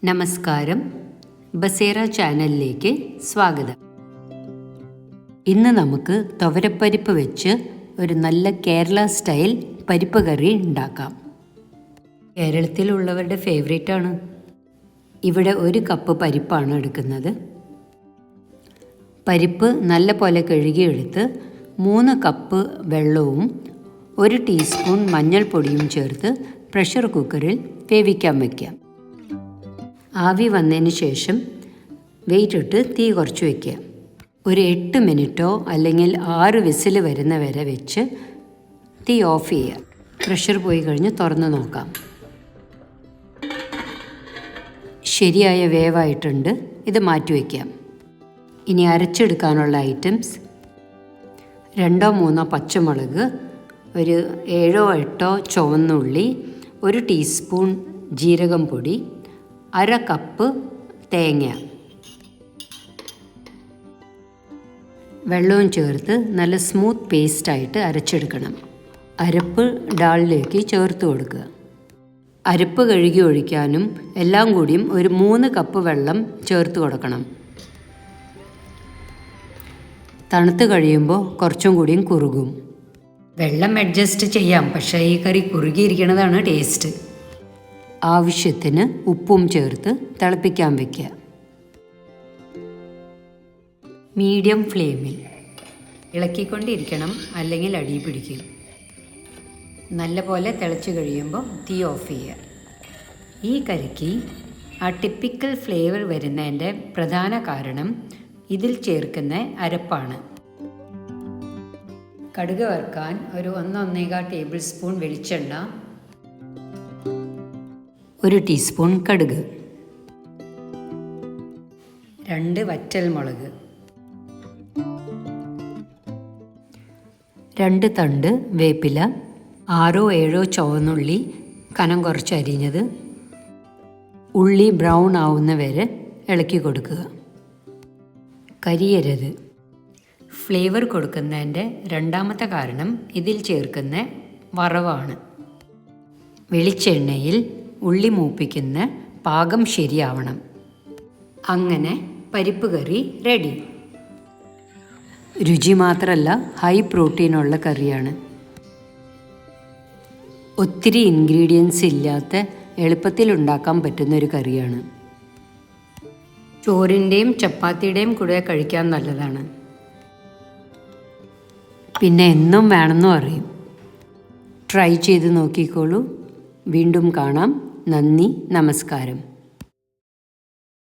നമസ്കാരം, ബസേറ ചാനലിലേക്ക് സ്വാഗതം. ഇന്ന് നമുക്ക് തുവരപ്പരിപ്പ് വെച്ച് ഒരു നല്ല കേരള സ്റ്റൈൽ പരിപ്പ് കറി ഉണ്ടാക്കാം. കേരളത്തിലുള്ളവരുടെ ഫേവറേറ്റാണ്. ഇവിടെ 1 കപ്പ് പരിപ്പാണ് എടുക്കുന്നത്. പരിപ്പ് നല്ല പോലെ കഴുകിയെടുത്ത് 3 കപ്പ് വെള്ളവും 1 ടീസ്പൂൺ മഞ്ഞൾപ്പൊടിയും ചേർത്ത് പ്രഷർ കുക്കറിൽ വേവിക്കാൻ വയ്ക്കാം. ആവി വന്നതിന് ശേഷം വെയിറ്റ് ഇട്ട് തീ കുറച്ച് വയ്ക്കുക. ഒരു 8 മിനിറ്റോ അല്ലെങ്കിൽ 6 വിസിൽ വരുന്ന വരെ വെച്ച് തീ ഓഫ് ചെയ്യുക. പ്രഷർ പോയി കഴിഞ്ഞ് തുറന്ന് നോക്കാം. ശരിയായ വേവായിട്ടുണ്ട്. ഇത് മാറ്റി വയ്ക്കാം. ഇനി അരച്ചെടുക്കാനുള്ള ഐറ്റംസ്: 2-3 പച്ചമുളക്, ഒരു 7-8 ചുവന്നുള്ളി, 1 ടീസ്പൂൺ ജീരകം പൊടി, 1/2 കപ്പ് തേങ്ങ, വെള്ളവും ചേർത്ത് നല്ല സ്മൂത്ത് പേസ്റ്റായിട്ട് അരച്ചെടുക്കണം. അരപ്പ് ഡാളിലേക്ക് ചേർത്ത് കൊടുക്കുക. അരപ്പ് കഴുകി ഒഴിക്കാനും എല്ലാം കൂടിയും ഒരു 3 കപ്പ് വെള്ളം ചേർത്ത് കൊടുക്കണം. തണുത്ത് കഴിയുമ്പോൾ കുറച്ചും കൂടിയും കുറുകും. വെള്ളം അഡ്ജസ്റ്റ് ചെയ്യാം, പക്ഷേ ഈ കറി കുറുകിയിരിക്കുന്നതാണ് ടേസ്റ്റ്. ആവശ്യത്തിന് ഉപ്പും ചേർത്ത് തിളപ്പിക്കാൻ വയ്ക്കുക. മീഡിയം ഫ്ലെയിമിൽ ഇളക്കിക്കൊണ്ടിരിക്കണം, അല്ലെങ്കിൽ അടി പിടിക്കും. നല്ല പോലെ തിളച്ച് കഴിയുമ്പോൾ തീ ഓഫ് ചെയ്യുക. ഈ കറിക്ക് ആ ടിപ്പിക്കൽ ഫ്ലേവർ വരുന്നതിൻ്റെ പ്രധാന കാരണം ഇതിൽ ചേർക്കുന്ന അരപ്പാണ്. കടുക് വറുക്കാൻ ഒരു 1-1.25 ടേബിൾ സ്പൂൺ വെളിച്ചെണ്ണ, 1 ടീസ്പൂൺ കടുക്, 2 വറ്റൽമുളക്, 2 തണ്ട് വേപ്പില, 6-7 ചുവന്നുള്ളി കനം കുറച്ച് അരിഞ്ഞത്. ഉള്ളി ബ്രൗൺ ആവുന്ന വരെ ഇളക്കി കൊടുക്കുക. കരിയരുത്. ഫ്ലേവർ കൊടുക്കുന്നതിൻ്റെ രണ്ടാമത്തെ കാരണം ഇതിൽ ചേർക്കുന്ന വറവാണ്. വെളിച്ചെണ്ണയിൽ ഉള്ളി മൂപ്പിക്കുന്ന പാകം ശരിയാവണം. അങ്ങനെ പരിപ്പ് കറി റെഡി. രുചി മാത്രമല്ല, ഹൈ പ്രോട്ടീനുള്ള കറിയാണ്. ഒത്തിരി ഇൻഗ്രീഡിയൻസ് ഇല്ലാത്ത എളുപ്പത്തിൽ ഉണ്ടാക്കാൻ പറ്റുന്നൊരു കറിയാണ്. ചോറിൻ്റെയും ചപ്പാത്തിയുടെയും കൂടെ കഴിക്കാൻ നല്ലതാണ്. പിന്നെ എന്നും വേണമെന്ന് പറയും. ട്രൈ ചെയ്ത് നോക്കിക്കോളൂ. വീണ്ടും കാണാം. നന്ദി, നമസ്കാരം.